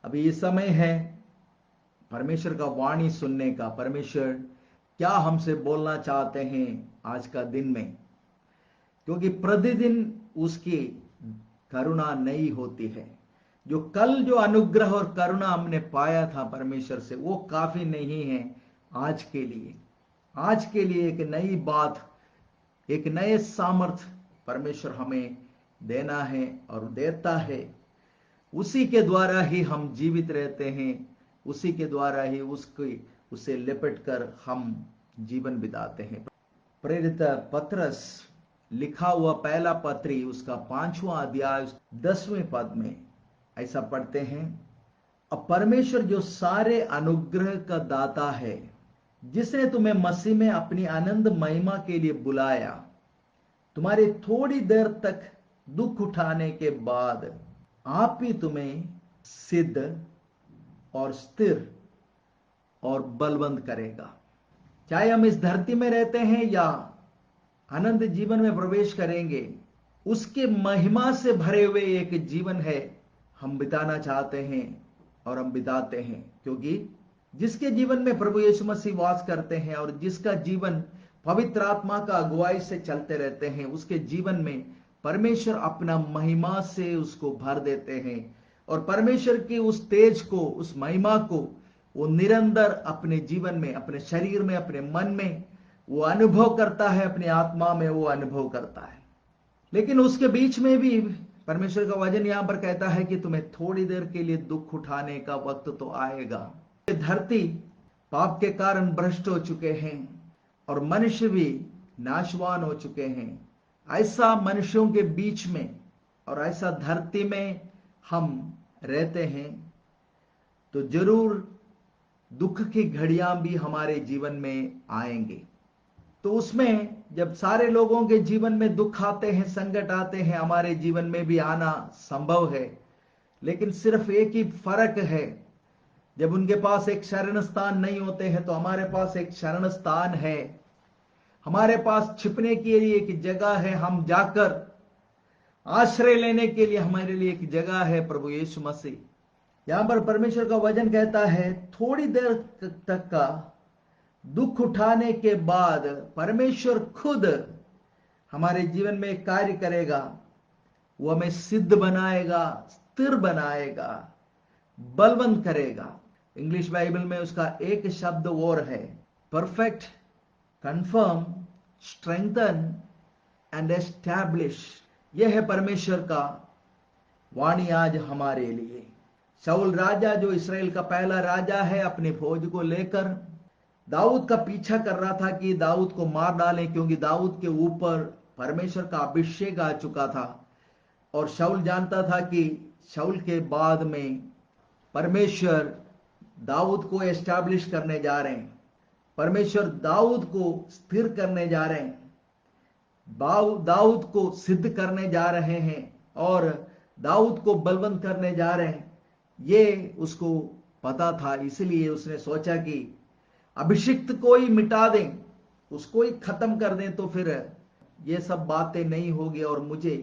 अभी ये समय है परमेश्वर का वाणी सुनने का। परमेश्वर क्या हमसे बोलना चाहते हैं आज का दिन में, क्योंकि प्रतिदिन उसकी करुणा नई होती है। जो कल जो अनुग्रह और करुणा हमने पाया था परमेश्वर से, वो काफी नहीं है आज के लिए। आज के लिए एक नई बात, एक नए सामर्थ परमेश्वर हमें देना है और देता है। उसी के द्वारा ही हम जीवित रहते हैं, उसी के द्वारा ही उसे लिपट कर हम जीवन बिताते हैं। प्रेरित पत्रस लिखा हुआ पहला पत्री उसका 5वां अध्याय 10वें पद में ऐसा पढ़ते हैं, अब परमेश्वर जो सारे अनुग्रह का दाता है, जिसने तुम्हें मसीह में अपनी आनंद महिमा के लिए बुलाया, तुम्हारी थोड़ी देर तक दुख उठाने के बाद आप ही तुम्हें सिद्ध और स्थिर और बलवंत करेगा। चाहे हम इस धरती में रहते हैं या अनंत जीवन में प्रवेश करेंगे, उसके महिमा से भरे हुए एक जीवन है हम बिताना चाहते हैं और हम बिताते हैं। क्योंकि जिसके जीवन में प्रभु यीशु मसीह वास करते हैं और जिसका जीवन पवित्र आत्मा का अगुवाई से चलते रहते हैं, उसके जीवन में परमेश्वर अपना महिमा से उसको भर देते हैं और परमेश्वर की उस तेज को, उस महिमा को वो निरंतर अपने जीवन में, अपने शरीर में, अपने मन में वो अनुभव करता है, अपनी आत्मा में वो अनुभव करता है। लेकिन उसके बीच में भी परमेश्वर का वचन यहां पर कहता है कि तुम्हें थोड़ी देर के लिए दुख उठाने का वक्त तो आएगा। धरती पाप के कारण भ्रष्ट हो चुके हैं और मनुष्य भी नाशवान हो चुके हैं। ऐसा मनुष्यों के बीच में और ऐसा धरती में हम रहते हैं, तो जरूर दुख की घड़ियां भी हमारे जीवन में आएंगे। तो उसमें जब सारे लोगों के जीवन में दुख आते हैं, संकट आते हैं, हमारे जीवन में भी आना संभव है। लेकिन सिर्फ एक ही फर्क है, जब उनके पास एक शरण स्थान नहीं होते हैं तो हमारे पास एक शरण स्थान है, हमारे पास छिपने के लिए एक जगह है, हम जाकर आश्रय लेने के लिए हमारे लिए एक जगह है, प्रभु यीशु मसीह। यहां पर परमेश्वर का वचन कहता है थोड़ी देर तक का दुख उठाने के बाद परमेश्वर खुद हमारे जीवन में एक कार्य करेगा। वो हमें सिद्ध बनाएगा, स्थिर बनाएगा, बलवंत करेगा। इंग्लिश बाइबल में उसका एक शब्द और है, perfect, confirm, strengthen and establish. यह है परमेश्वर का वाणी आज हमारे लिए। शाऊल राजा, जो इस्राएल का पहला राजा है, अपने फौज को लेकर दाऊद का पीछा कर रहा था कि दाऊद को मार डालें, क्योंकि दाऊद के ऊपर परमेश्वर का अभिषेक आ चुका था और शाऊल जानता था कि शाऊल के बाद में परमेश्वर दाऊद को एस्टैब्लिश करने जा रहे हैं, परमेश्वर दाऊद को स्थिर करने जा रहे हैं, दाऊद को सिद्ध करने जा रहे हैं और दाऊद को बलवंत करने जा रहे हैं। ये उसको पता था, इसलिए उसने सोचा कि अभिषिक्त को ही मिटा दें, उसको ही खत्म कर दें, तो फिर ये सब बातें नहीं होगी और मुझे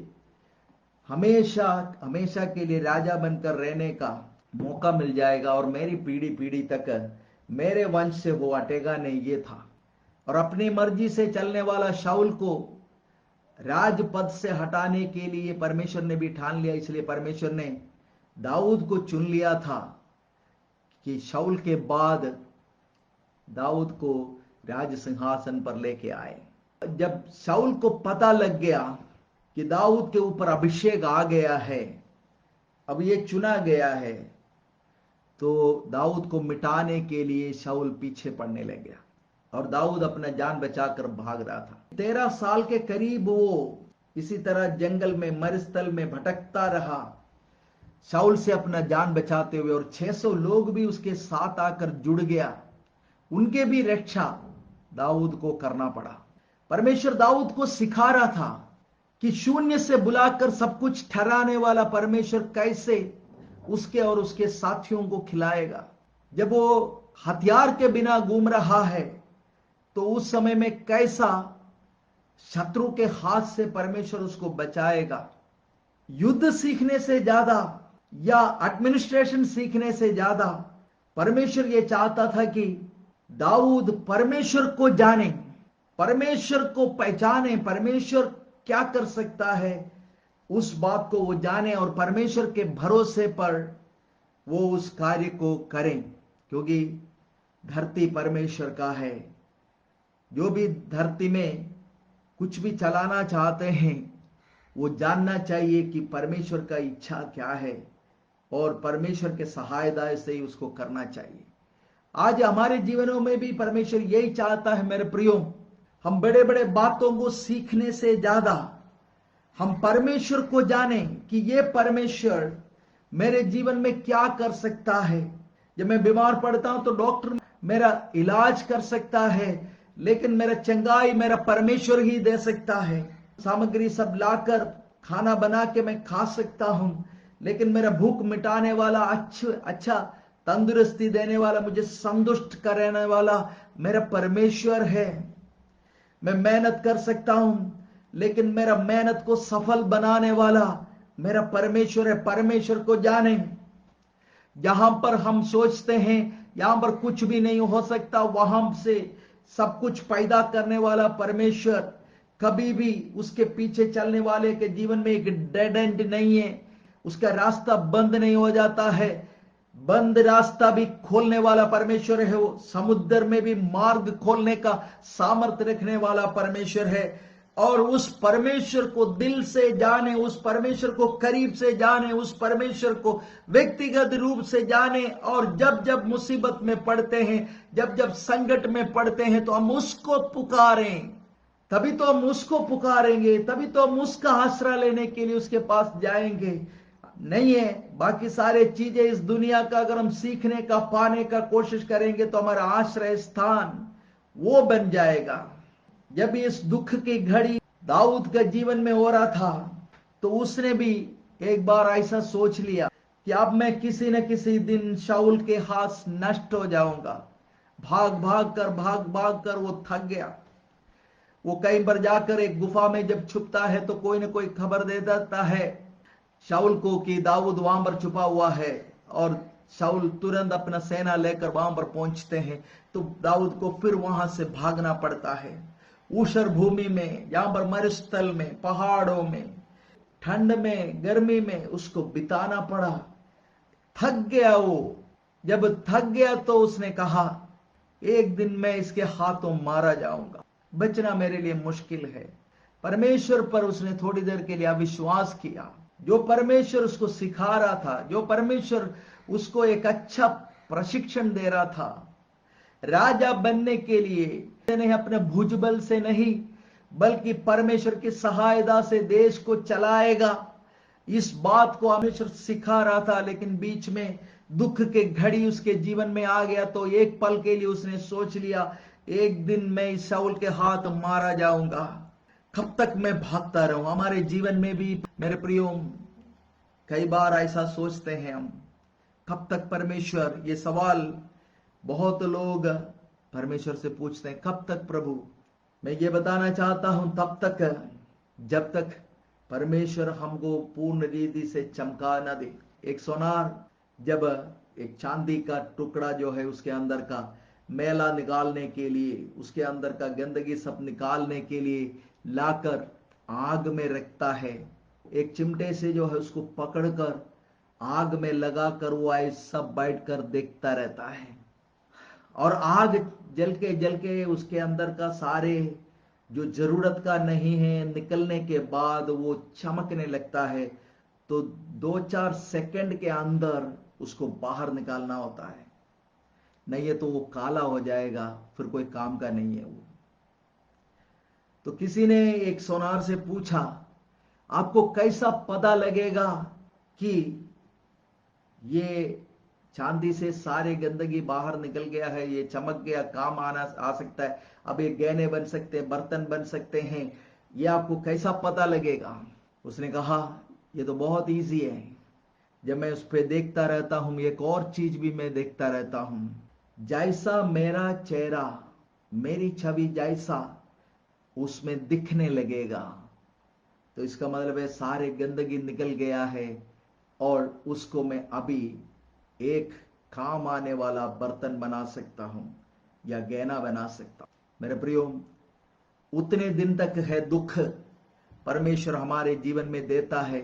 हमेशा हमेशा के लिए राजा बनकर रहने का मौका मिल जाएगा और मेरी पीढ़ी पीढ़ी तक मेरे वंश से वो हटेगा नहीं। ये था। और अपनी मर्जी से चलने वाला शाऊल को राजपद से हटाने के लिए परमेश्वर ने भी ठान लिया, इसलिए परमेश्वर ने दाऊद को चुन लिया था कि शाऊल के बाद दाऊद को राज सिंहासन पर लेके आए। जब शाऊल को पता लग गया कि दाऊद के ऊपर अभिषेक आ गया है, अब ये चुना गया है, तो दाऊद को मिटाने के लिए शाऊल पीछे पड़ने लग गया और दाऊद अपना जान बचाकर भाग रहा था। 13 साल के करीब वो इसी तरह जंगल में, मरुस्थल में भटकता रहा, शाऊल से अपना जान बचाते हुए, और 600 लोग भी उसके साथ आकर जुड़ गया, उनके भी रक्षा दाऊद को करना पड़ा। परमेश्वर दाऊद को सिखा रहा था कि शून्य से बुलाकर सब कुछ ठहराने वाला परमेश्वर कैसे उसके और उसके साथियों को खिलाएगा। जब वो हथियार के बिना घूम रहा है तो उस समय में कैसा शत्रु के हाथ से परमेश्वर उसको बचाएगा। युद्ध सीखने से ज्यादा या एडमिनिस्ट्रेशन सीखने से ज्यादा परमेश्वर ये चाहता था कि दाऊद परमेश्वर को जाने, परमेश्वर को पहचाने, परमेश्वर क्या कर सकता है उस बात को वो जाने और परमेश्वर के भरोसे पर वो उस कार्य को करें, क्योंकि धरती परमेश्वर का है। जो भी धरती में कुछ भी चलाना चाहते हैं वो जानना चाहिए कि परमेश्वर का इच्छा क्या है और परमेश्वर के सहायता से ही उसको करना चाहिए। आज हमारे जीवनों में भी परमेश्वर यही चाहता है मेरे प्रियो, हम बड़े बड़े बातों को सीखने से ज्यादा हम परमेश्वर को जाने कि ये परमेश्वर मेरे जीवन में क्या कर सकता है। जब मैं बीमार पड़ता हूं तो डॉक्टर मेरा इलाज कर सकता है, लेकिन मेरा चंगाई मेरा परमेश्वर ही दे सकता है। सामग्री सब लाकर खाना बना के मैं खा सकता हूं, लेकिन मेरा भूख मिटाने वाला, अच्छा तंदुरुस्ती देने वाला, मुझे संतुष्ट करने वाला मेरा परमेश्वर है। मैं मेहनत कर सकता हूं, लेकिन मेरा मेहनत को सफल बनाने वाला मेरा परमेश्वर है। परमेश्वर को जाने। जहां पर हम सोचते हैं यहां पर कुछ भी नहीं हो सकता, वहां से सब कुछ पैदा करने वाला परमेश्वर कभी भी उसके पीछे चलने वाले के जीवन में एक डेड एंड नहीं है, उसका रास्ता बंद नहीं हो जाता है। बंद रास्ता भी खोलने वाला परमेश्वर है। वो समुद्र में भी मार्ग खोलने का सामर्थ्य रखने वाला परमेश्वर है। और उस परमेश्वर को दिल से जाने, उस परमेश्वर को करीब से जाने, उस परमेश्वर को व्यक्तिगत रूप से जाने। और जब जब मुसीबत में पड़ते हैं, जब जब संकट में पड़ते हैं, तो हम उसको पुकारें, तभी तो हम उसको पुकारेंगे, तभी तो हम उसका आसरा लेने के लिए उसके पास जाएंगे। नहीं है बाकी सारे चीजें इस दुनिया का अगर हम सीखने का, पाने का कोशिश करेंगे तो हमारा आश्रय स्थान वो बन जाएगा। जब इस दुख की घड़ी दाऊद के जीवन में हो रहा था, तो उसने भी एक बार ऐसा सोच लिया कि अब मैं किसी न किसी दिन शाऊल के हाथ नष्ट हो जाऊंगा। भाग भाग कर वो थक गया। वो कहीं पर जाकर एक गुफा में जब छुपता है तो कोई न कोई खबर दे देता है शाऊल को कि दाऊद वहां पर छुपा हुआ है, और शाऊल तुरंत अपना सेना लेकर वहां पर पहुंचते हैं। तो दाऊद को फिर वहां से भागना पड़ता है। ऊषर भूमि में, जहां पर मरुस्थल में, पहाड़ों में, ठंड में, गर्मी में उसको बिताना पड़ा। थक गया वो। जब थक गया तो उसने कहा एक दिन मैं इसके हाथों मारा जाऊंगा, बचना मेरे लिए मुश्किल है। परमेश्वर पर उसने थोड़ी देर के लिए अविश्वास किया। जो परमेश्वर उसको सिखा रहा था, जो परमेश्वर उसको एक अच्छा प्रशिक्षण दे रहा था राजा बनने के लिए, नहीं अपने भुजबल से नहीं बल्कि परमेश्वर की सहायता से देश को चलाएगा, इस बात को परमेश्वर सिखा रहा था। लेकिन बीच में दुख के घड़ी उसके जीवन में आ गया, तो एक पल के लिए उसने सोच लिया एक दिन मैं इस शाऊल के हाथ मारा जाऊंगा। कब तक मैं भागता रहूं। हमारे जीवन में भी मेरे प्रियो कई बार ऐसा सोचते हैं हम, कब तक परमेश्वर। ये सवाल बहुत लोग परमेश्वर से पूछते हैं, कब तक प्रभु। मैं ये बताना चाहता हूं तब तक जब तक परमेश्वर हमको पूर्ण रीति से चमका न दे। एक सोनार जब एक चांदी का टुकड़ा जो है उसके अंदर का मैला निकालने के लिए, उसके अंदर का गंदगी सब निकालने के लिए लाकर आग में रखता है, एक चिमटे से जो है उसको पकड़कर आग में लगाकर वो ऐसा सब बैठकर देखता रहता है। और आग जल के उसके अंदर का सारे जो जरूरत का नहीं है निकलने के बाद वो चमकने लगता है। तो 2-4 सेकंड के अंदर उसको बाहर निकालना होता है, नहीं है तो वो काला हो जाएगा, फिर कोई काम का नहीं है वो। तो किसी ने एक सोनार से पूछा आपको कैसा पता लगेगा कि ये चांदी से सारे गंदगी बाहर निकल गया है, ये चमक गया, काम आ सकता है, अब ये गहने बन सकते हैं, बर्तन बन सकते हैं, ये आपको कैसा पता लगेगा। उसने कहा ये तो बहुत इजी है, जब मैं उस पर देखता रहता हूं एक और चीज भी मैं देखता रहता हूं, जैसा मेरा चेहरा, मेरी छवि जैसा उसमें दिखने लगेगा। तो इसका मतलब है सारे गंदगी निकल गया है, और उसको मैं अभी एक काम आने वाला बर्तन बना सकता हूं या गहना बना सकता हूं। मेरे प्रियो, उतने दिन तक है दुख परमेश्वर हमारे जीवन में देता है,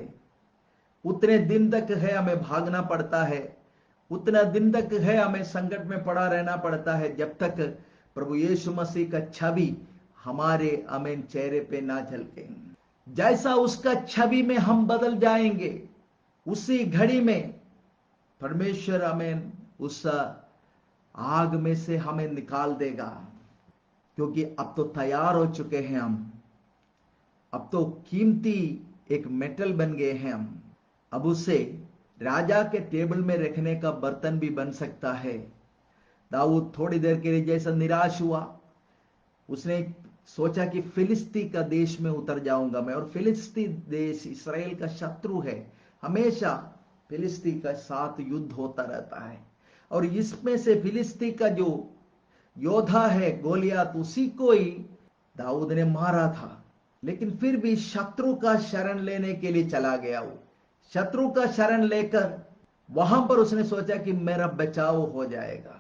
उतने दिन तक है हमें भागना पड़ता है, उतना दिन तक है हमें संकट में पड़ा रहना पड़ता है, जब तक प्रभु यीशु मसीह का छवि हमारे अमीन चेहरे पे ना झलके। जैसा उसका छवि में हम बदल जाएंगे, उसी घड़ी में परमेश्वर हमें उस आग में से हमें निकाल देगा, क्योंकि अब तो तैयार हो चुके हैं हम, अब तो कीमती एक मेटल बन गए हैं हम। अब उसे राजा के टेबल में रखने का बर्तन भी बन सकता है। दाऊद थोड़ी देर के लिए जैसा निराश हुआ, उसने सोचा कि फिलिस्ती का देश में उतर जाऊंगा मैं, और फिलिस्ती देश इस्राएल का शत्रु है, हमेशा फिलिस्ती का साथ युद्ध होता रहता है, और इसमें से फिलिस्ती का जो योद्धा है गोलियत, उसी को ही दाऊद ने मारा था। लेकिन फिर भी शत्रु का शरण लेने के लिए चला गया। वो शत्रु का शरण लेकर वहां पर उसने सोचा कि मेरा बचाव हो जाएगा,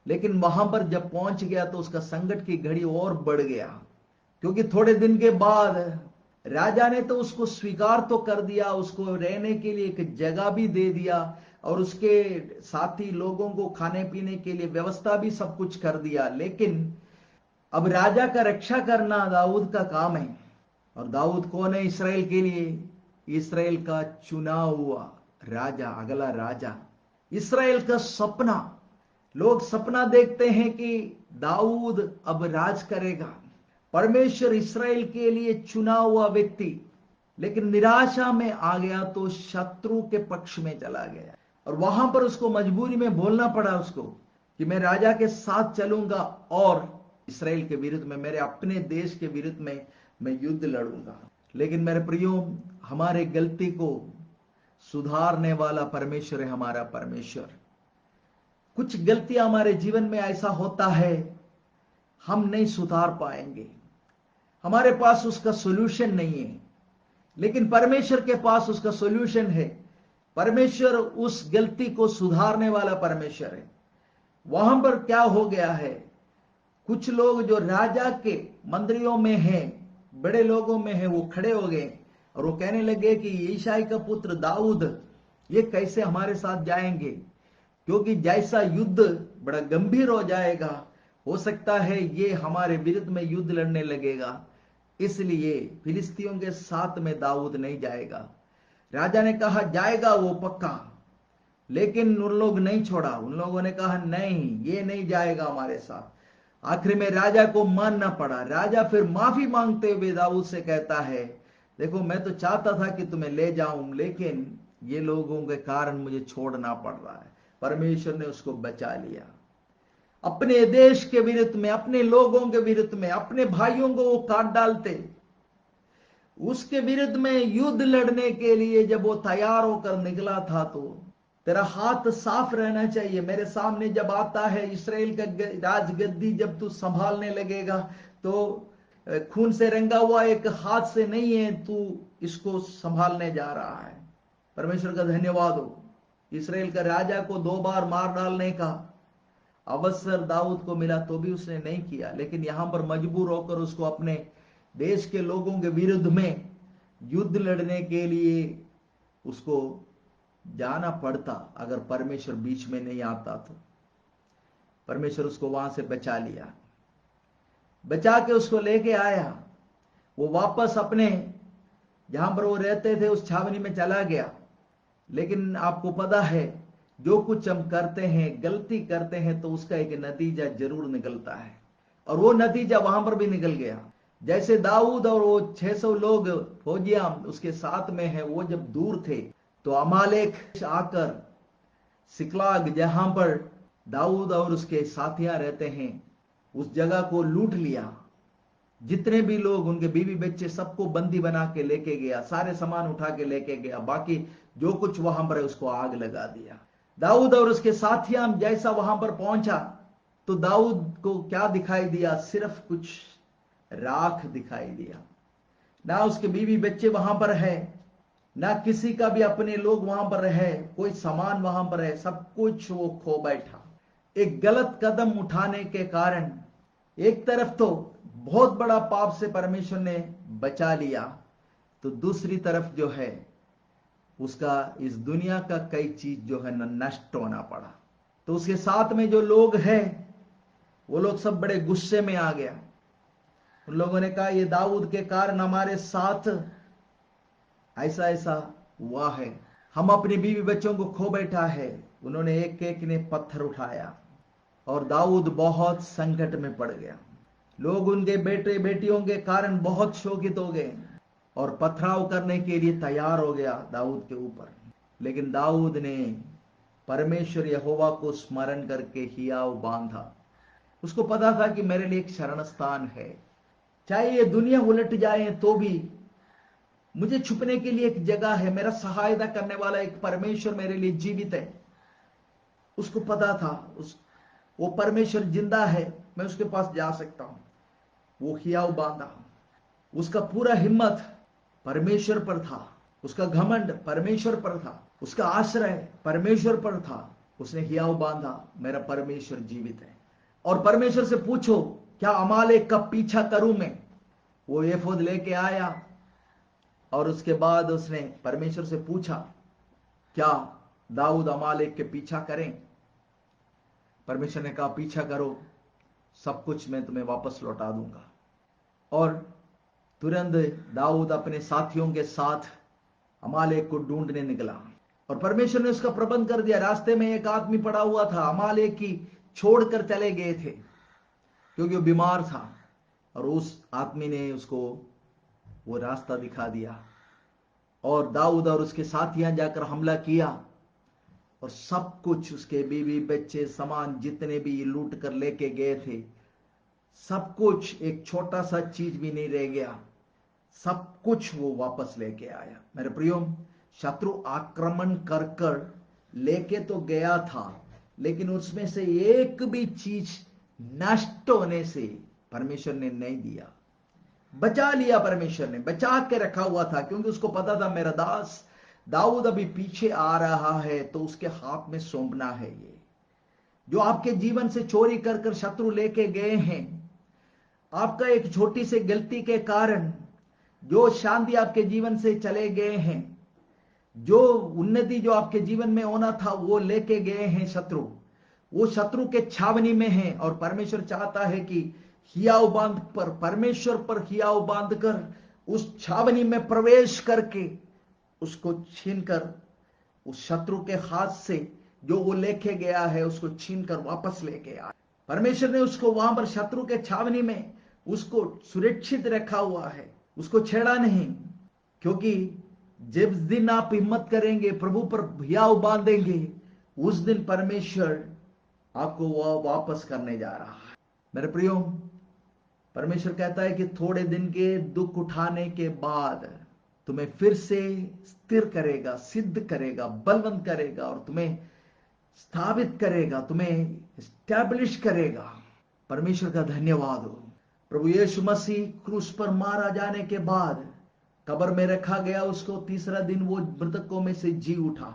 लेकिन वहां पर जब पहुंच गया तो उसका संकट की घड़ी और बढ़ गया, क्योंकि थोड़े दिन के बाद राजा ने तो उसको स्वीकार तो कर दिया, उसको रहने के लिए एक जगह भी दे दिया, और उसके साथी लोगों को खाने पीने के लिए व्यवस्था भी सब कुछ कर दिया। लेकिन अब राजा का रक्षा करना दाऊद का काम है, और दाऊद कौन है इस्राएल के लिए? इस्राएल का चुना हुआ राजा, अगला राजा, इस्राएल का सपना। लोग सपना देखते हैं कि दाऊद अब राज करेगा, परमेश्वर इस्राएल के लिए चुना हुआ व्यक्ति, लेकिन निराशा में आ गया तो शत्रु के पक्ष में चला गया, और वहां पर उसको मजबूरी में बोलना पड़ा उसको कि मैं राजा के साथ चलूंगा और इस्राएल के विरुद्ध में, मेरे अपने देश के विरुद्ध में मैं युद्ध लड़ूंगा। लेकिन मेरे प्रियो, हमारे गलती को सुधारने वाला परमेश्वर है हमारा परमेश्वर। कुछ गलतियां हमारे जीवन में ऐसा होता है हम नहीं सुधार पाएंगे, हमारे पास उसका सॉल्यूशन नहीं है, लेकिन परमेश्वर के पास उसका सॉल्यूशन है। परमेश्वर उस गलती को सुधारने वाला परमेश्वर है। वहां पर क्या हो गया है, कुछ लोग जो राजा के मंत्रियों में हैं, बड़े लोगों में हैं, वो खड़े हो गए और वो कहने लगे कि यिशै का पुत्र दाऊद ये कैसे हमारे साथ जाएंगे, क्योंकि जैसा युद्ध बड़ा गंभीर हो जाएगा, हो सकता है ये हमारे विरुद्ध में युद्ध लड़ने लगेगा, इसलिए फिलिस्तियों के साथ में दाऊद नहीं जाएगा। राजा ने कहा जाएगा वो पक्का, लेकिन उन लोग नहीं छोड़ा, उन लोगों ने कहा नहीं, ये नहीं जाएगा हमारे साथ। आखिर में राजा को मानना पड़ा। राजा फिर माफी मांगते हुए दाऊद से कहता है, देखो मैं तो चाहता था कि तुम्हें ले जाऊं, लेकिन ये लोगों के कारण मुझे छोड़ना पड़ रहा है। परमेश्वर ने उसको बचा लिया। अपने देश के विरुद्ध में, अपने लोगों के विरुद्ध में, अपने भाइयों को वो काट डालते, उसके विरुद्ध में युद्ध लड़ने के लिए जब वो तैयार होकर निकला था, तो तेरा हाथ साफ रहना चाहिए। मेरे सामने जब आता है इस्राएल का राजगद्दी, जब तू संभालने लगेगा तो खून से रंगा हुआ एक हाथ से नहीं है, तू इसको संभालने जा रहा है। परमेश्वर का धन्यवाद हो, इस्राएल का राजा को 2 बार मार डालने का अवसर दाऊद को मिला तो भी उसने नहीं किया, लेकिन यहां पर मजबूर होकर उसको अपने देश के लोगों के विरुद्ध में युद्ध लड़ने के लिए उसको जाना पड़ता। अगर परमेश्वर बीच में नहीं आता तो परमेश्वर उसको वहां से बचा लिया, बचा के उसको लेके आया। वो वापस अपने जहां पर वो रहते थे उस छावनी में चला गया। लेकिन आपको पता है, जो कुछ हम करते हैं, गलती करते हैं, तो उसका एक नतीजा जरूर निकलता है, और वो नतीजा वहां पर भी निकल गया। जैसे दाऊद और वो 600 लोग फौजियां उसके साथ में है, वो जब दूर थे तो अमालेक आकर सिकलाग, जहां पर दाऊद और उसके साथियां रहते हैं, उस जगह को लूट लिया। जितने भी लोग, उनके बीवी बच्चे, सबको बंदी बना के लेके गया, सारे सामान उठा के लेके गया, बाकी जो कुछ वहां पर है उसको आग लगा दिया। दाऊद और उसके साथियां जैसा वहां पर पहुंचा तो दाऊद को क्या दिखाई दिया? सिर्फ कुछ राख दिखाई दिया, ना उसके बीवी बच्चे वहां पर है, ना किसी का भी अपने लोग वहां पर रहे, कोई सामान वहां पर है, सब कुछ वो खो बैठा। एक गलत कदम उठाने के कारण एक तरफ तो बहुत बड़ा पाप से परमेश्वर ने बचा लिया, तो दूसरी तरफ जो है उसका इस दुनिया का कई चीज जो है नष्ट होना पड़ा। तो उसके साथ में जो लोग हैं वो लोग सब बड़े गुस्से में आ गया। उन लोगों ने कहा ये दाऊद के कारण हमारे साथ ऐसा ऐसा हुआ है, हम अपने बीवी बच्चों को खो बैठा है। उन्होंने एक एक ने पत्थर उठाया और दाऊद बहुत संकट में पड़ गया। लोग उनके बेटे बेटियों के कारण बहुत शोकित हो गए और पथराव करने के लिए तैयार हो गया दाऊद के ऊपर। लेकिन दाऊद ने परमेश्वर यहोवा को स्मरण करके हियाव बांधा। उसको पता था कि मेरे लिए एक शरण स्थान है, चाहे ये दुनिया उलट जाए तो भी मुझे छुपने के लिए एक जगह है, मेरा सहायता करने वाला एक परमेश्वर मेरे लिए जीवित है। उसको पता था वो परमेश्वर जिंदा है, मैं उसके पास जा सकता हूं। वो हियाव बांधा। उसका पूरा हिम्मत परमेश्वर पर था, उसका घमंड परमेश्वर पर था, उसका आश्रय परमेश्वर पर था। उसने हियाव बांधा, मेरा परमेश्वर जीवित है। और परमेश्वर से पूछो क्या अमालेक का पीछा करूं मैं। वो एफोद लेके आया और उसके बाद उसने परमेश्वर से पूछा क्या दाऊद अमालेक के पीछा करें। परमेश्वर ने कहा पीछा करो, सब कुछ मैं तुम्हें वापस लौटा दूंगा। और तुरंत दाऊद अपने साथियों के साथ अमालेक को ढूंढने निकला और परमेश्वर ने उसका प्रबंध कर दिया। रास्ते में एक आदमी पड़ा हुआ था, अमालेक की छोड़कर चले गए थे क्योंकि वो बीमार था, और उस आदमी ने उसको वो रास्ता दिखा दिया और दाऊद और उसके साथियां जाकर हमला किया और सब कुछ, उसके बीवी बच्चे सामान जितने भी लूट कर लेके गए थे, सब कुछ, एक छोटा सा चीज भी नहीं रह गया, सब कुछ वो वापस लेके आया। मेरे प्रियो, शत्रु आक्रमण कर कर लेके तो गया था, लेकिन उसमें से एक भी चीज नष्ट होने से परमेश्वर ने नहीं दिया। बचा लिया, परमेश्वर ने बचा के रखा हुआ था, क्योंकि उसको पता था मेरा दास दाऊद अभी पीछे आ रहा है तो उसके हाथ में सौंपना है। ये जो आपके जीवन से चोरी कर कर शत्रु लेके गए हैं, आपका एक छोटी सी गलती के कारण जो शांति आपके जीवन से चले गए हैं, जो उन्नति जो आपके जीवन में होना था वो लेके गए हैं शत्रु, वो शत्रु के छावनी में है। और परमेश्वर चाहता है कि हियाव बांध पर, परमेश्वर पर हियाव बांधकर उस छावनी में प्रवेश करके उसको छीनकर उस शत्रु के हाथ से जो वो लेके गया है उसको छीनकर वापस लेके आए। परमेश्वर ने उसको वहां पर शत्रु के छावनी में उसको सुरक्षित रखा हुआ है, उसको छेड़ा नहीं। क्योंकि जिस दिन आप हिम्मत करेंगे, प्रभु पर हियाव बांधेंगे, उस दिन परमेश्वर आपको वह वापस करने जा रहा है। मेरे प्रियो, परमेश्वर कहता है कि थोड़े दिन के दुख उठाने के बाद तुम्हें फिर से स्थिर करेगा, सिद्ध करेगा, बलवंत करेगा और तुम्हें स्थापित करेगा, तुम्हें स्टैब्लिश करेगा। परमेश्वर का धन्यवाद हो। प्रभु यीशु मसीह क्रूस पर मारा जाने के बाद कब्र में रखा गया, उसको तीसरा दिन वो मृतकों में से जी उठा।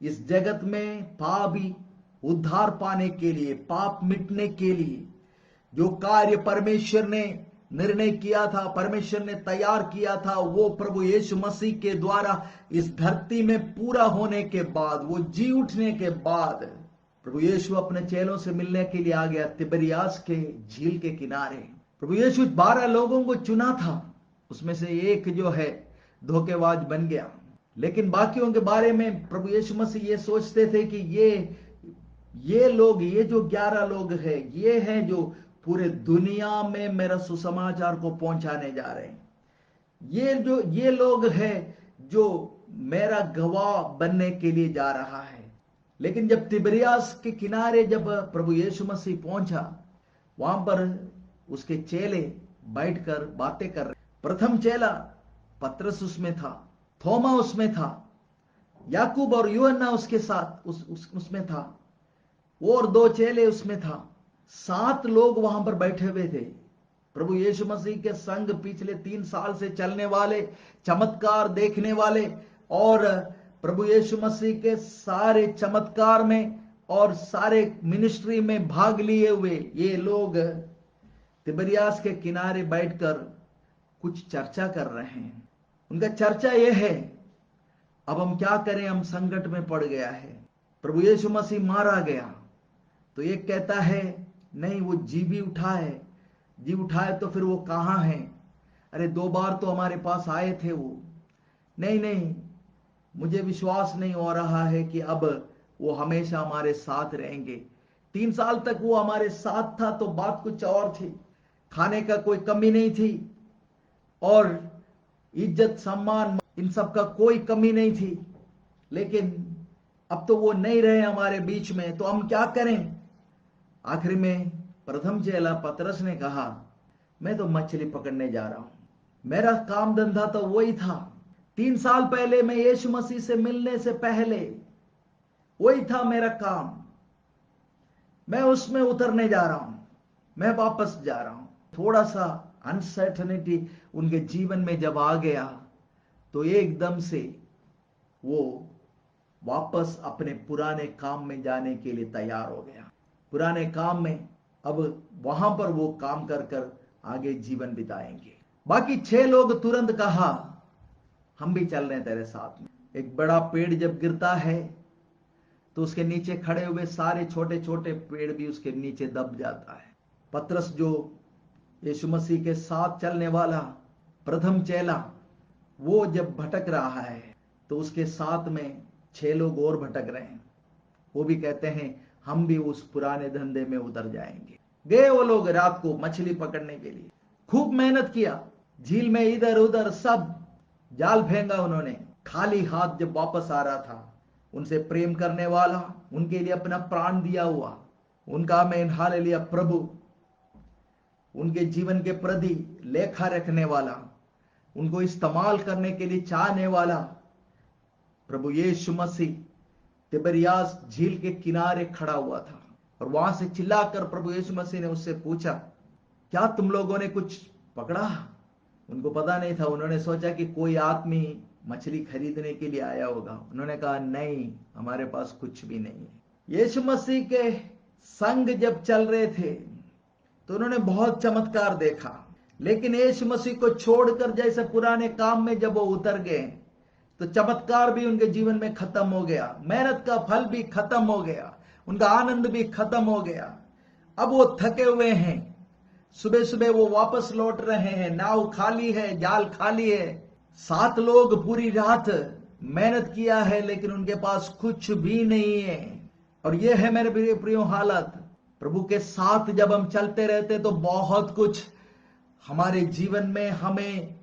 इस जगत में पापी उद्धार पाने के लिए, पाप मिटने के लिए जो कार्य परमेश्वर ने निर्णय किया था, परमेश्वर ने तैयार किया था, वो प्रभु यीशु मसीह के द्वारा इस धरती में पूरा होने के बाद, वो जी उठने के बाद प्रभु यीशु अपने चेलों से मिलने के लिए आ गया तिबरियास के झील के किनारे। प्रभु यीशु 12 लोगों को चुना था, उसमें से एक जो है धोखेबाज बन गया। लेकिन बाकियों के बारे में प्रभु यीशु मसीह ये सोचते थे कि ये लोग, ये जो 11 लोग हैं, ये हैं जो पूरे दुनिया में मेरा सुसमाचार को पहुंचाने जा रहे हैं। ये लोग हैं जो मेरा गवाह बनने के लिए जा रहा है। लेकिन जब तिबरियास के किनारे जब प्रभु यीशु मसीह पहुंचा, वहां पर उसके चेले बैठकर बातें कर रहे। प्रथम चेला पतरस उसमें था, थोमा उसमें था, याकूब और यूहन्ना उसके साथ उसमें था, और 2 चेले उसमें था। 7 लोग वहां पर बैठे हुए थे। प्रभु यीशु मसीह के संग पिछले 3 साल से चलने वाले, चमत्कार देखने वाले और प्रभु यीशु मसीह के सारे चमत्कार में और सारे मिनिस्ट्री में भाग लिए हुए ये लोग तिबरियास के किनारे बैठकर कुछ चर्चा कर रहे हैं। उनका चर्चा यह है, अब हम क्या करें, हम संकट में पड़ गया है, प्रभु यीशु मसीह मारा गया। तो एक कहता है नहीं, वो जी भी उठा है, जी उठाए तो फिर वो कहां है? अरे 2 बार तो हमारे पास आए थे वो। नहीं, मुझे विश्वास नहीं हो रहा है कि अब वो हमेशा हमारे साथ रहेंगे। 3 साल तक वो हमारे साथ था तो बात कुछ और थी, खाने का कोई कमी नहीं थी और इज्जत सम्मान इन सब का कोई कमी नहीं थी, लेकिन अब तो वो नहीं रहे हमारे बीच में, तो हम क्या करें? आखिर में प्रथम चेला पतरस ने कहा, मैं तो मछली पकड़ने जा रहा हूं, मेरा काम धंधा तो वही था। 3 साल पहले मैं यीशु मसीह से मिलने से पहले वही था मेरा काम, मैं उसमें उतरने जा रहा हूं, मैं वापस जा रहा हूं। थोड़ा सा अनसर्टनिटी उनके जीवन में जब आ गया तो एकदम से वो वापस अपने पुराने काम में जाने के लिए तैयार हो गया। पुराने काम में अब वहां पर वो काम कर कर आगे जीवन बिताएंगे। बाकी 6 लोग तुरंत कहा, हम भी चल रहे हैं तेरे साथ में। एक बड़ा पेड़ जब गिरता है तो उसके नीचे खड़े हुए सारे छोटे छोटे पेड़ भी उसके नीचे दब जाता है। पतरस जो यीशु मसीह के साथ चलने वाला प्रथम चेला, वो जब भटक रहा है तो उसके साथ में 6 लोग और भटक रहे हैं। वो भी कहते हैं हम भी उस पुराने धंधे में उतर जाएंगे। गए वो लोग रात को मछली पकड़ने के लिए, खूब मेहनत किया, झील में इधर उधर सब जाल फेंका उन्होंने। खाली हाथ जब वापस आ रहा था, उनसे प्रेम करने वाला, उनके लिए अपना प्राण दिया हुआ, उनका मैं हालेलुया प्रभु, उनके जीवन के प्रति लेखा रखने वाला, उनको इस्तेमाल करने के लिए चाहने वाला प्रभु यीशु मसीह तिबरियास झील के किनारे खड़ा हुआ था। और वहां से चिल्लाकर प्रभु यीशु मसीह ने उससे पूछा, क्या तुम लोगों ने कुछ पकड़ा? उनको पता नहीं था, उन्होंने सोचा कि कोई आदमी मछली खरीदने के लिए आया होगा। उन्होंने कहा नहीं, हमारे पास कुछ भी नहीं है। यीशु मसीह के संग जब चल रहे थे तो उन्होंने बहुत चमत्कार देखा, लेकिन यीशु मसीह को छोड़कर जैसे पुराने काम में जब वो उतर गए तो चमत्कार भी उनके जीवन में खत्म हो गया, मेहनत का फल भी खत्म हो गया, उनका आनंद भी खत्म हो गया। अब वो थके हुए हैं, सुबह सुबह वो वापस लौट रहे हैं, नाव खाली है, जाल खाली है। 7 लोग पूरी रात मेहनत किया है लेकिन उनके पास कुछ भी नहीं है। और ये है मेरे प्रियो हालत। प्रभु के साथ जब हम चलते रहते तो बहुत कुछ हमारे जीवन में हमें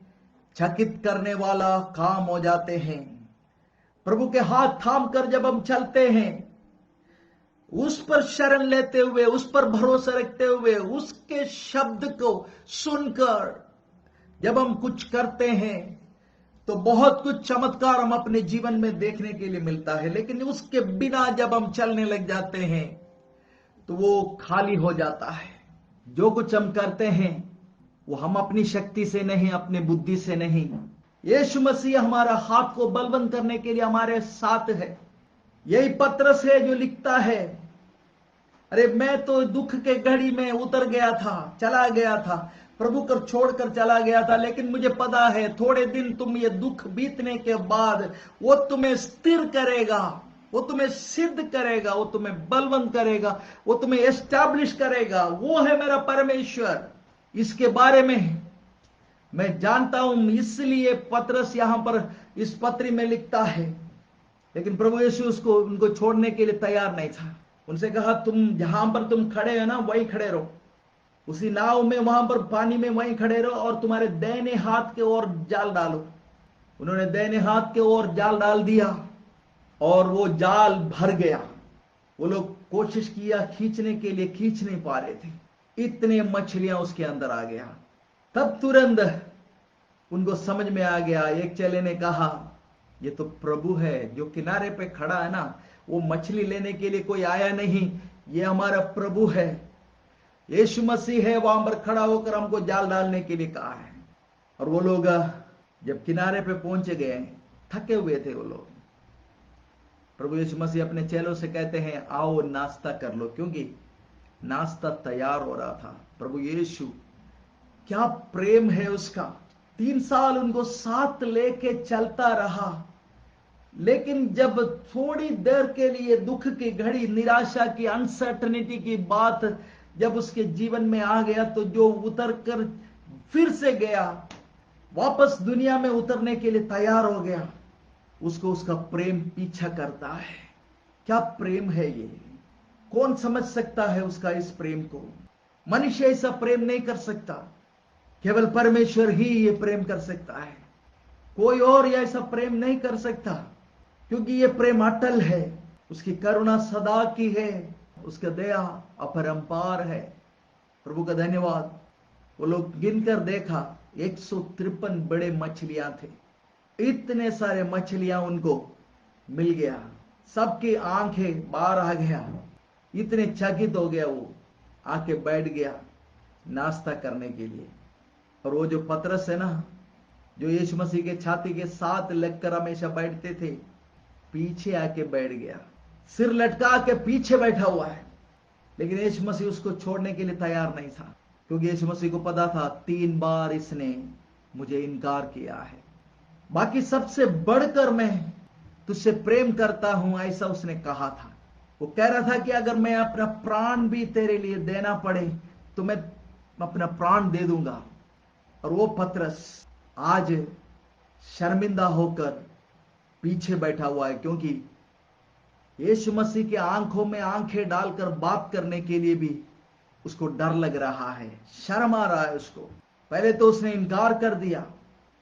चकित करने वाला काम हो जाते हैं। प्रभु के हाथ थाम कर जब हम चलते हैं, उस पर शरण लेते हुए, उस पर भरोसा रखते हुए, उसके शब्द को सुनकर जब हम कुछ करते हैं तो बहुत कुछ चमत्कार हम अपने जीवन में देखने के लिए मिलता है। लेकिन उसके बिना जब हम चलने लग जाते हैं तो वो खाली हो जाता है। जो कुछ हम करते हैं वो हम अपनी शक्ति से नहीं, अपनी बुद्धि से नहीं। यीशु मसीह हमारा हाथ को बलवंत करने के लिए हमारे साथ है। यही पतरस है जो लिखता है, अरे मैं तो दुख के घड़ी में उतर गया था, चला गया था, प्रभु को छोड़कर चला गया था, लेकिन मुझे पता है थोड़े दिन तुम ये दुख बीतने के बाद वो तुम्हें स्थिर करेगा, वो तुम्हें सिद्ध करेगा, वो तुम्हें बलवंत करेगा, वो तुम्हें एस्टैब्लिश करेगा। वो है मेरा परमेश्वर। इसके बारे में मैं जानता हूं, इसलिए पतरस यहां पर इस पत्री में लिखता है। लेकिन प्रभु यीशु उसको उनको छोड़ने के लिए तैयार नहीं था। उनसे कहा तुम जहां पर तुम खड़े हो ना, वहीं खड़े रहो, उसी नाव में, वहां पर पानी में वहीं खड़े रहो और तुम्हारे दाहिने हाथ के ओर जाल डालो। उन्होंने दाहिने हाथ के ओर जाल डाल दिया और वो जाल भर गया। वो लोग कोशिश किया खींचने के लिए, खींच नहीं पा रहे थे, इतने मछलियां उसके अंदर आ गया। तब तुरंत उनको समझ में आ गया। एक चेले ने कहा ये तो प्रभु है जो किनारे पे खड़ा है ना, वो मछली लेने के लिए कोई आया नहीं, ये हमारा प्रभु है, यीशु मसीह है, वहां पर खड़ा होकर हमको जाल डालने के लिए कहा है। और वो लोग जब किनारे पे पहुंच गए थके हुए थे वो लोग। प्रभु यीशु मसीह अपने चेलों से कहते हैं आओ नाश्ता कर लो, क्योंकि नाश्ता तैयार हो रहा था। प्रभु यीशु, क्या प्रेम है उसका। 3 साल उनको साथ लेके चलता रहा, लेकिन जब थोड़ी देर के लिए दुख की घड़ी, निराशा की, अनसर्टनिटी की बात जब उसके जीवन में आ गया, तो जो उतर कर फिर से गया, वापस दुनिया में उतरने के लिए तैयार हो गया, उसको उसका प्रेम पीछा करता है। क्या प्रेम है ये, कौन समझ सकता है उसका इस प्रेम को। मनुष्य ऐसा प्रेम नहीं कर सकता, केवल परमेश्वर ही ये प्रेम कर सकता है। कोई और ऐसा प्रेम नहीं कर सकता, क्योंकि ये प्रेम अटल है, उसकी करुणा सदा की है, उसका दया अपरंपार है। प्रभु का धन्यवाद। वो लोग गिनकर देखा 153 बड़े मछलियां थे। इतने सारे मछलियां उनको मिल गया, सबकी आंखें बाहर आ गया, इतने चकित हो गया, वो आके बैठ गया नाश्ता करने के लिए। और वो जो पतरस है ना, जो यीशु मसीह के छाती के साथ लगकर हमेशा बैठते थे, पीछे आके बैठ गया, सिर लटका के पीछे बैठा हुआ है। लेकिन यीशु मसीह उसको छोड़ने के लिए तैयार नहीं था, क्योंकि यीशु मसीह को पता था 3 बार इसने मुझे इनकार किया है, बाकी सबसे बढ़कर मैं तुझसे प्रेम करता हूं, ऐसा उसने कहा था। वो कह रहा था कि अगर मैं अपना प्राण भी तेरे लिए देना पड़े तो मैं अपना प्राण दे दूंगा। और वो पतरस आज शर्मिंदा होकर पीछे बैठा हुआ है, क्योंकि यीशु मसीह के आंखों में आंखें डालकर बात करने के लिए भी उसको डर लग रहा है, शर्म आ रहा है उसको। पहले तो उसने इनकार कर दिया,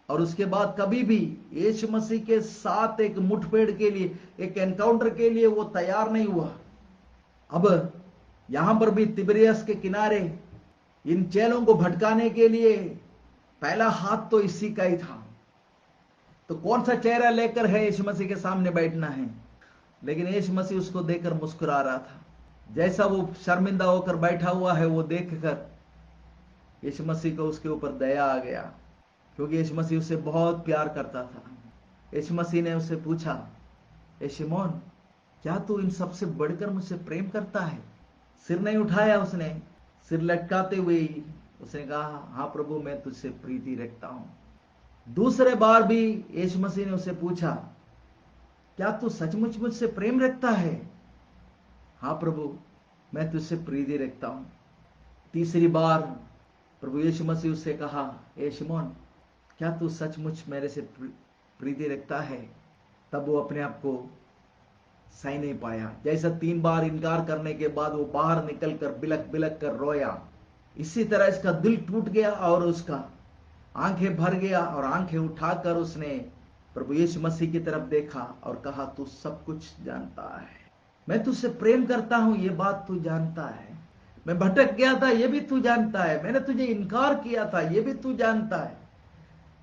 और उसके बाद कभी भी यीशु मसीह के साथ एक मुठभेड़ के लिए, एक एनकाउंटर के लिए वो तैयार नहीं हुआ। अब यहां पर भी तिबरियस के किनारे इन चेलों को भटकाने के लिए पहला हाथ तो इसी का ही था। तो कौन सा चेहरा लेकर है यीशु मसीह के सामने बैठना है। लेकिन यीशु मसीह उसको देखकर मुस्कुरा रहा था। जैसा वो शर्मिंदा होकर बैठा हुआ है, वो देखकर यीशु मसीह को उसके ऊपर दया आ गया, क्योंकि यीशु मसीह उससे बहुत प्यार करता था। यीशु मसीह ने उससे पूछा, ए शिमोन, क्या तू इन सबसे बढ़कर मुझसे प्रेम करता है? सिर नहीं उठाया उसने, सिर लटकाते हुए उसने कहा, हाँ प्रभु, मैं तुझसे प्रीति रखता हूं। दूसरे बार भी यीशु मसीह ने उससे पूछा, क्या तू सचमुच मुझसे प्रेम रखता है? हाँ प्रभु, मैं तुझसे प्रीति रखता हूं। तीसरी बार प्रभु यीशु मसीह उससे कहा, ए शिमोन, क्या तू सचमुच मेरे से प्रीति रखता है? तब वो अपने आप को सह नहीं पाया। जैसा 3 बार इनकार करने के बाद वो बाहर निकलकर बिलक बिलक कर रोया, इसी तरह इसका दिल टूट गया और उसका आंखें भर गया, और आंखें उठाकर उसने प्रभु यीशु मसीह की तरफ देखा और कहा, तू सब कुछ जानता है, मैं तुझसे प्रेम करता हूं, ये बात तू जानता है। मैं भटक गया था, ये भी तू जानता है। मैंने तुझे इनकार किया था, ये भी तू जानता है।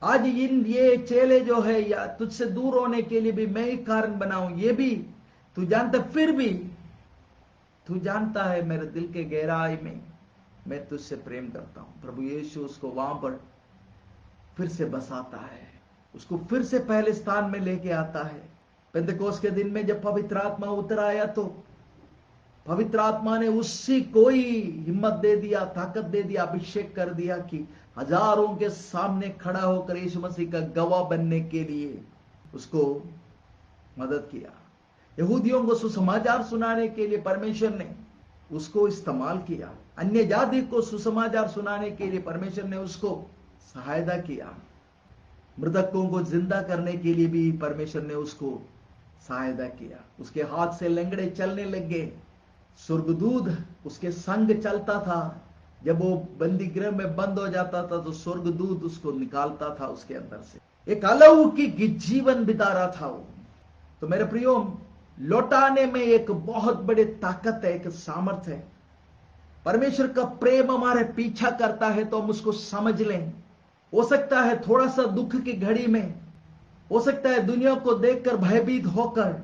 आज ये चेले जो है या तुझसे दूर होने के लिए भी मैं ही कारण बनाऊं, ये भी तू जानता। फिर भी तू जानता है मेरे दिल के गहराई में मैं तुझसे प्रेम करता हूं। प्रभु यीशु उसको वहां पर फिर से बसाता है, उसको फिर से पहले स्थान में लेके आता है। पेंतेकोस्त के दिन में जब पवित्र आत्मा उतर आया, तो पवित्र आत्मा ने उसी को ही हिम्मत दे दिया, ताकत दे दिया, अभिषेक कर दिया कि हजारों के सामने खड़ा होकर यीशु मसीह का गवाह बनने के लिए उसको मदद किया। यहूदियों को सुसमाचार सुनाने के लिए परमेश्वर ने उसको इस्तेमाल किया। अन्य जाति को सुसमाचार सुनाने के लिए परमेश्वर ने उसको सहायता किया। मृतकों को जिंदा करने के लिए भी परमेश्वर ने उसको सहायता किया। उसके हाथ से लंगड़े चलने लग गए। स्वर्गदूत उसके संग चलता था। जब वो बंदी गृह में बंद हो जाता था तो स्वर्गदूत उसको निकालता था उसके अंदर से। एक अलौकिक जीवन बिता रहा था वो। तो मेरे प्रियो, लौटाने में एक बहुत बड़ी ताकत है, एक सामर्थ्य है। परमेश्वर का प्रेम हमारे पीछा करता है तो हम उसको समझ लें। हो सकता है थोड़ा सा दुख की घड़ी में, हो सकता है दुनिया को देखकर भयभीत होकर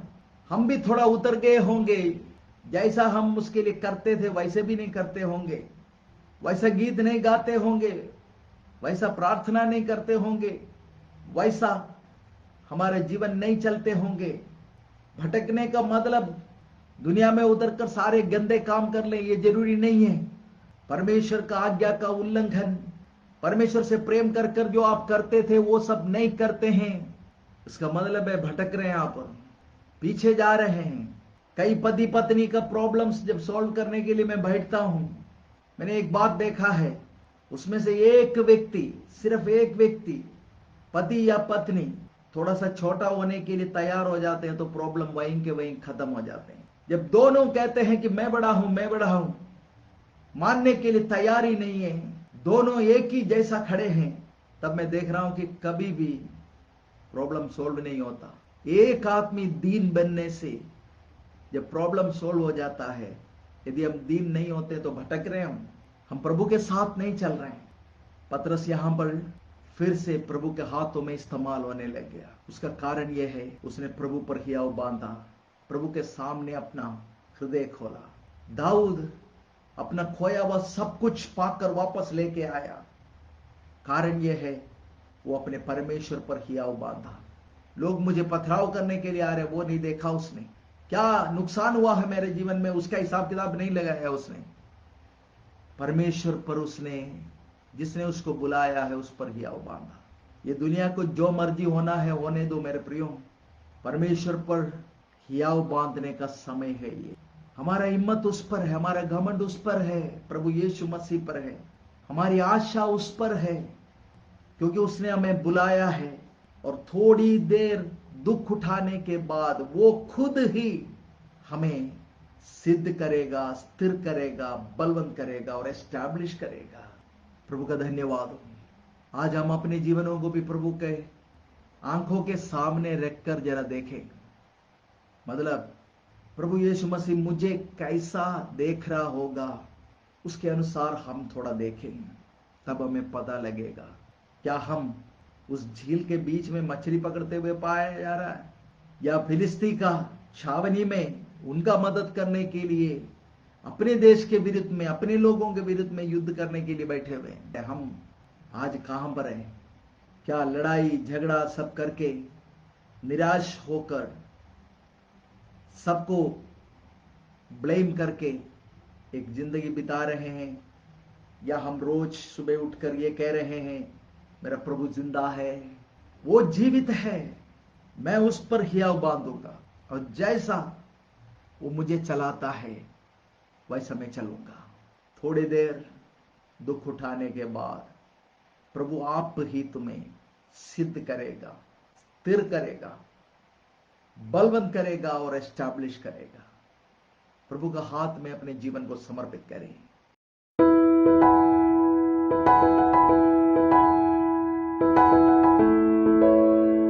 हम भी थोड़ा उतर गए होंगे। जैसा हम उसके लिए करते थे वैसे भी नहीं करते होंगे, वैसा गीत नहीं गाते होंगे, वैसा प्रार्थना नहीं करते होंगे, वैसा हमारे जीवन नहीं चलते होंगे। भटकने का मतलब दुनिया में उतर कर सारे गंदे काम कर लें, ये जरूरी नहीं है। परमेश्वर का आज्ञा का उल्लंघन, परमेश्वर से प्रेम कर कर जो आप करते थे वो सब नहीं करते हैं, इसका मतलब है भटक रहे हैं, आप पीछे जा रहे हैं। कई पति पत्नी का प्रॉब्लम्स जब सॉल्व करने के लिए मैं बैठता हूं, मैंने एक बात देखा है, उसमें से एक व्यक्ति, सिर्फ एक व्यक्ति, पति या पत्नी थोड़ा सा छोटा होने के लिए तैयार हो जाते हैं तो प्रॉब्लम वहीं के वहीं खत्म हो जाते हैं। जब दोनों कहते हैं कि मैं बड़ा हूं, मैं बड़ा हूं, मानने के लिए तैयार ही नहीं है, दोनों एक ही जैसा खड़े हैं, तब मैं देख रहा हूं कि कभी भी प्रॉब्लम सॉल्व नहीं होता। एक आदमी दीन बनने से जब प्रॉब्लम सॉल्व हो जाता है, यदि हम दीन नहीं होते तो भटक रहे हैं, हम प्रभु के साथ नहीं चल रहे हैं। पतरस यहां पर फिर से प्रभु के हाथों में इस्तेमाल होने लग गया। उसका कारण यह है, उसने प्रभु पर हियाव बांधा, प्रभु के सामने अपना हृदय खोला। दाऊद अपना खोया हुआ सब कुछ पाकर वापस लेके आया। कारण यह है, वो अपने परमेश्वर पर हियाव बांधा। लोग मुझे पथराव करने के लिए आ रहे, वो नहीं देखा उसने। क्या नुकसान हुआ है मेरे जीवन में, उसका हिसाब किताब नहीं लगाया उसने। परमेश्वर पर उसने, जिसने उसको बुलाया है, उस पर हियाव बांधा। ये दुनिया को जो मर्जी होना है होने दो मेरे प्रियो, परमेश्वर पर हियाव बांधने का समय है। ये हमारा हिम्मत उस पर है, हमारा घमंड उस पर है, प्रभु यीशु मसीह पर है, हमारी आशा उस पर है, क्योंकि उसने हमें बुलाया है। और थोड़ी देर दुख उठाने के बाद वो खुद ही हमें सिद्ध करेगा, स्थिर करेगा, बलवंत करेगा और एस्टैब्लिश करेगा। प्रभु का धन्यवाद हो। आज हम अपने जीवनों को भी प्रभु के आंखों के सामने रखकर जरा देखें। मतलब प्रभु यीशु मसीह मुझे कैसा देख रहा होगा, उसके अनुसार हम थोड़ा देखें, तब हमें पता लगेगा। क्या हम उस झील के बीच में मछली पकड़ते हुए पाया जा रहा है, या फिलिस्ती का छावनी में उनका मदद करने के लिए अपने देश के विरुद्ध में, अपने लोगों के विरुद्ध में युद्ध करने के लिए बैठे हुए हैं। हम आज कहां पर हैं? क्या लड़ाई झगड़ा सब करके निराश होकर, सबको ब्लेम करके एक जिंदगी बिता रहे हैं, या हम रोज सुबह उठकर ये कह रहे हैं मेरा प्रभु जिंदा है, वो जीवित है, मैं उस पर हियाव बांधूंगा और जैसा वो मुझे चलाता है वैसा मैं चलूंगा। थोड़ी देर दुख उठाने के बाद प्रभु आप ही तुम्हें सिद्ध करेगा, स्थिर करेगा, बलवंत करेगा और एस्टैब्लिश करेगा। प्रभु का हाथ में अपने जीवन को समर्पित करें।